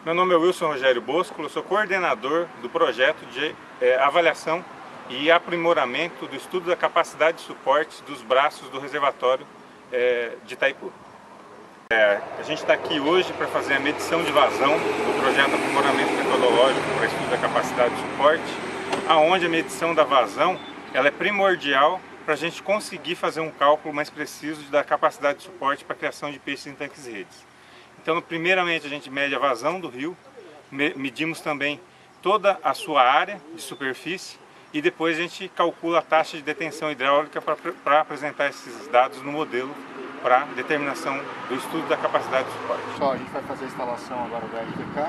Meu nome é Wilson Rogério Bosco, eu sou coordenador do projeto de avaliação e aprimoramento do estudo da capacidade de suporte dos braços do reservatório de Itaipu. A gente está aqui hoje para fazer a medição de vazão do projeto Aprimoramento Metodológico para Estudo da Capacidade de Suporte, aonde a medição da vazão ela é primordial para a gente conseguir fazer um cálculo mais preciso da capacidade de suporte para a criação de peixes em tanques e redes. Então, primeiramente, a gente mede a vazão do rio, medimos também toda a sua área de superfície e depois a gente calcula a taxa de detenção hidráulica para apresentar esses dados no modelo para determinação do estudo da capacidade de suporte. Pessoal, a gente vai fazer a instalação agora do RTK,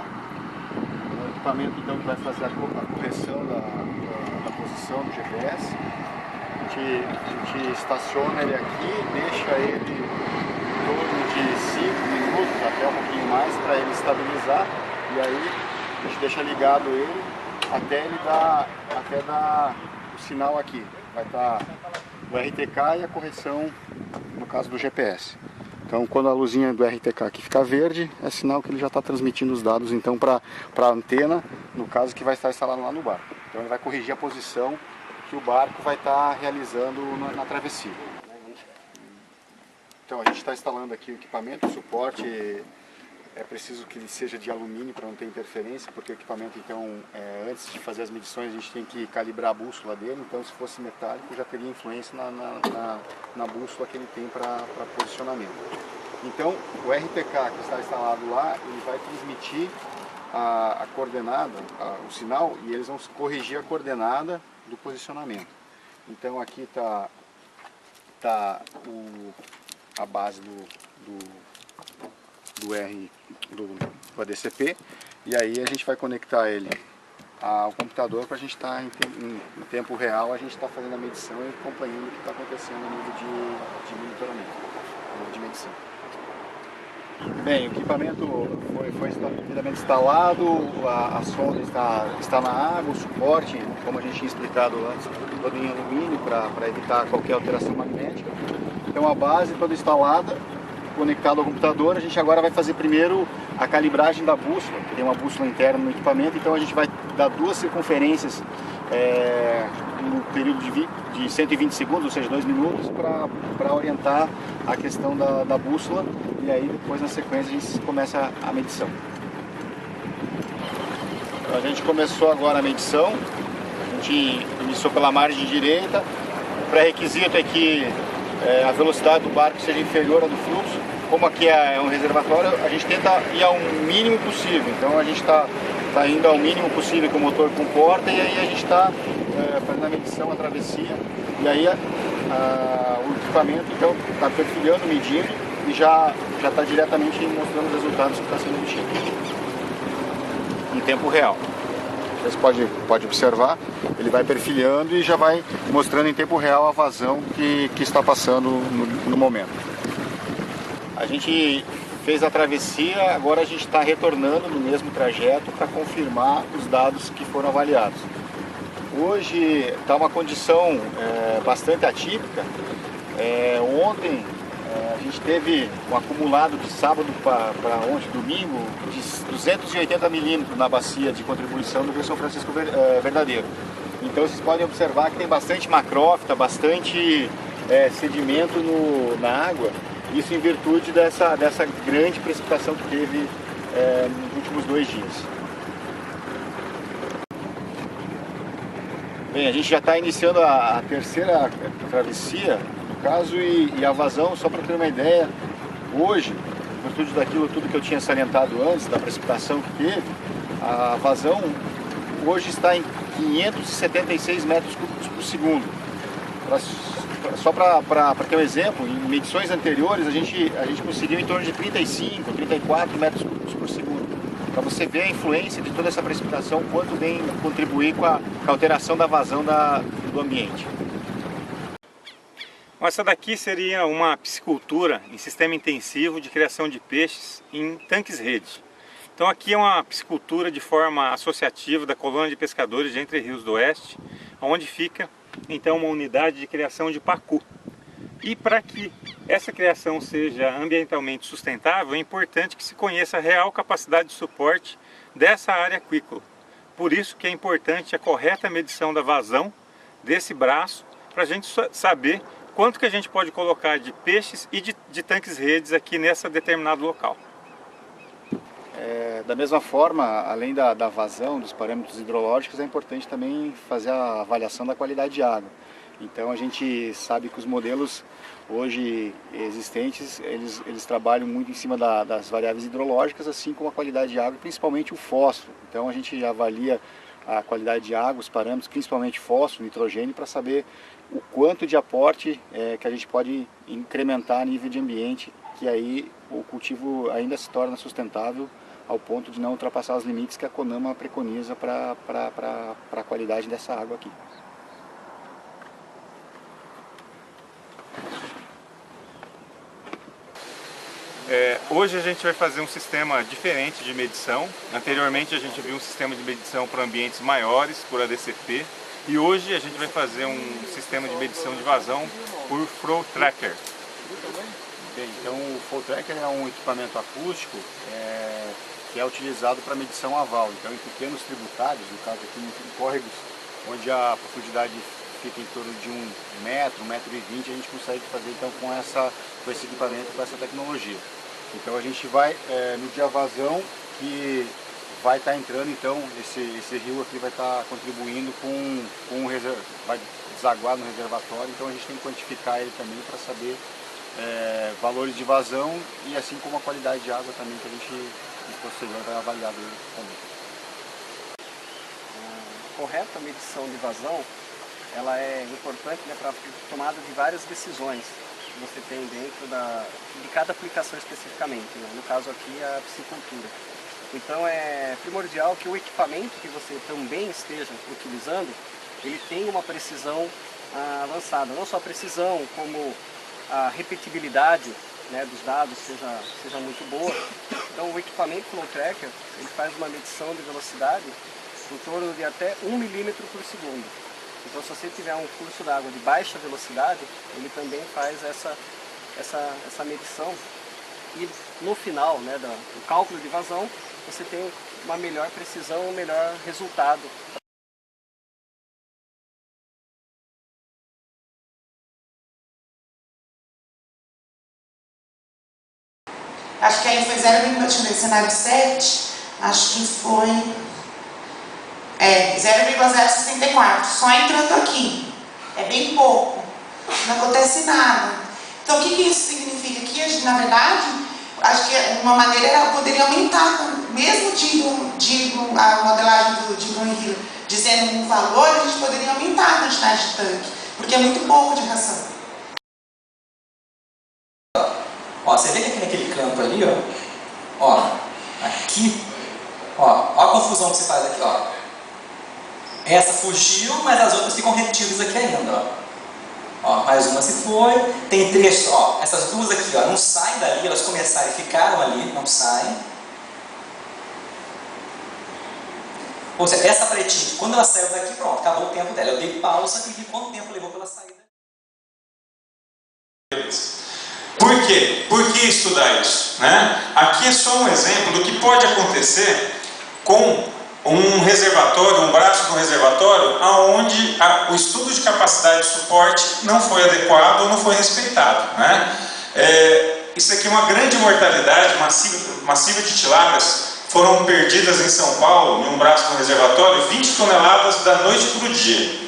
o equipamento então que vai fazer a correção da posição do GPS. A gente estaciona ele aqui, deixa ele em torno de 5 minutos, até um pouquinho mais, para ele estabilizar, e aí a gente deixa ligado ele até dar o sinal aqui. Vai estar o RTK e a correção, no caso do GPS. Então, quando a luzinha do RTK aqui ficar verde, é sinal que ele já está transmitindo os dados então para a antena, no caso que vai estar instalado lá no barco. Então ele vai corrigir a posição que o barco vai estar realizando na travessia. Então a gente está instalando aqui o equipamento, o suporte. É preciso que ele seja de alumínio para não ter interferência, porque o equipamento, então, antes de fazer as medições, a gente tem que calibrar a bússola dele. Então, se fosse metálico, já teria influência na bússola que ele tem para posicionamento. Então, o RTK que está instalado lá, ele vai transmitir a coordenada, o sinal, e eles vão corrigir a coordenada do posicionamento. Então, aqui está a base do ADCP, e aí a gente vai conectar ele ao computador para a gente estar em tempo real, a gente está fazendo a medição e acompanhando o que está acontecendo no nível de monitoramento, no nível de medição. Bem, o equipamento foi devidamente instalado, a sonda está na água, o suporte, como a gente tinha explicado antes, todo em alumínio para evitar qualquer alteração magnética. Então a base toda instalada, conectado ao computador. A gente agora vai fazer primeiro a calibragem da bússola, que tem uma bússola interna no equipamento, então a gente vai dar 2 circunferências no período de 120 segundos, ou seja, 2 minutos, para orientar a questão da bússola, e aí depois na sequência a gente começa a medição. Então, a gente começou agora a medição, a gente iniciou pela margem direita. O pré-requisito é que a velocidade do barco seja inferior à do fluxo. Como aqui é um reservatório, a gente tenta ir ao mínimo possível. Então a gente está indo ao mínimo possível que o motor comporta, e aí a gente está fazendo a medição, a travessia, e aí o equipamento então está perfilhando, medindo, e já está diretamente mostrando os resultados que está sendo obtido em tempo real. Você pode observar, ele vai perfilhando e já vai mostrando em tempo real a vazão que está passando no momento. A gente fez a travessia, agora a gente está retornando no mesmo trajeto para confirmar os dados que foram avaliados. Hoje está uma condição bastante atípica. Ontem a gente teve um acumulado de sábado para ontem, domingo, de 280 milímetros na bacia de contribuição do Rio São Francisco Verdadeiro. Então vocês podem observar que tem bastante macrófita, bastante sedimento na água, isso em virtude dessa grande precipitação que teve nos últimos 2 dias. Bem, a gente já está iniciando a terceira travessia, no caso, e a vazão, só para ter uma ideia, hoje, em virtude daquilo tudo que eu tinha salientado antes, da precipitação que teve, a vazão hoje está em 576 metros cúbicos por segundo. Só para ter um exemplo, em medições anteriores a gente conseguiu em torno de 35, 34 metros cúbicos por segundo. Para você ver a influência de toda essa precipitação, quanto vem contribuir com a alteração da vazão do ambiente. Essa daqui seria uma piscicultura em sistema intensivo de criação de peixes em tanques-rede. Então aqui é uma piscicultura de forma associativa da colônia de pescadores de Entre Rios do Oeste, onde fica então uma unidade de criação de pacu. E para que essa criação seja ambientalmente sustentável, é importante que se conheça a real capacidade de suporte dessa área aquícola. Por isso que é importante a correta medição da vazão desse braço, para a gente saber quanto que a gente pode colocar de peixes e de tanques redes aqui nessa determinado local. Da mesma forma, além da vazão, dos parâmetros hidrológicos, é importante também fazer a avaliação da qualidade de água. Então a gente sabe que os modelos hoje existentes, eles trabalham muito em cima das variáveis hidrológicas, assim como a qualidade de água, principalmente o fósforo. Então a gente avalia a qualidade de água, os parâmetros, principalmente fósforo, nitrogênio, para saber o quanto de aporte que a gente pode incrementar a nível de ambiente, que aí o cultivo ainda se torna sustentável ao ponto de não ultrapassar os limites que a CONAMA preconiza para a qualidade dessa água aqui. Hoje a gente vai fazer um sistema diferente de medição. Anteriormente a gente viu um sistema de medição para ambientes maiores, por ADCP, e hoje a gente vai fazer um sistema de medição de vazão por Flow Tracker. Então o Flow Tracker é um equipamento acústico que é utilizado para medição aval. Então em pequenos tributários, no caso aqui em córregos, onde a profundidade fica em torno de 1 metro, 1,20 m, a gente consegue fazer então com esse equipamento, com essa tecnologia. Então a gente vai medir a vazão que vai estar entrando, então esse rio aqui vai estar contribuindo vai desaguar no reservatório, então a gente tem que quantificar ele também para saber valores de vazão e assim como a qualidade de água também, que a gente posterior vai avaliar dele também. A correta medição de vazão, ela é importante, né, para a tomada de várias decisões que você tem dentro de cada aplicação especificamente, né? No caso aqui a piscicultura. Então é primordial que o equipamento que você também esteja utilizando, ele tenha uma precisão avançada, não só a precisão, como a repetibilidade, né, dos dados seja muito boa. Então o equipamento Flow Tracker, ele faz uma medição de velocidade em torno de até 1 milímetro por segundo. Então se você tiver um curso d'água de baixa velocidade, ele também faz essa medição e no final, né, do cálculo de vazão, você tem uma melhor precisão, um melhor resultado. Acho que aí foi 0,7, cenário 7, acho que foi 0,064, só entrando aqui. É bem pouco, não acontece nada. Então o que isso significa? Que na verdade, acho que uma maneira era poderia aumentar, mesmo a modelagem de Greenhill dizendo um valor, a gente poderia aumentar a quantidade de tanque, porque é muito pouco de ração. Ó, você vê que aqui naquele canto ali, ó, aqui, ó a confusão que você faz aqui, ó. Essa fugiu, mas as outras ficam retidas aqui ainda, ó. Ó, mais uma se foi, tem trechos, ó, essas duas aqui, ó, não saem dali, elas começaram e ficaram ali, não saem. Ou seja, essa pretinha, quando ela saiu daqui, pronto, acabou o tempo dela. Eu dei pausa e vi quanto tempo levou para ela sair. Por quê? Por que estudar isso, né? Aqui é só um exemplo do que pode acontecer com um reservatório, um braço do reservatório, onde o estudo de capacidade de suporte não foi adequado ou não foi respeitado, né? Isso aqui é uma grande mortalidade massiva de tilapes. Foram perdidas em São Paulo, em um braço do reservatório, 20 toneladas da noite para o dia.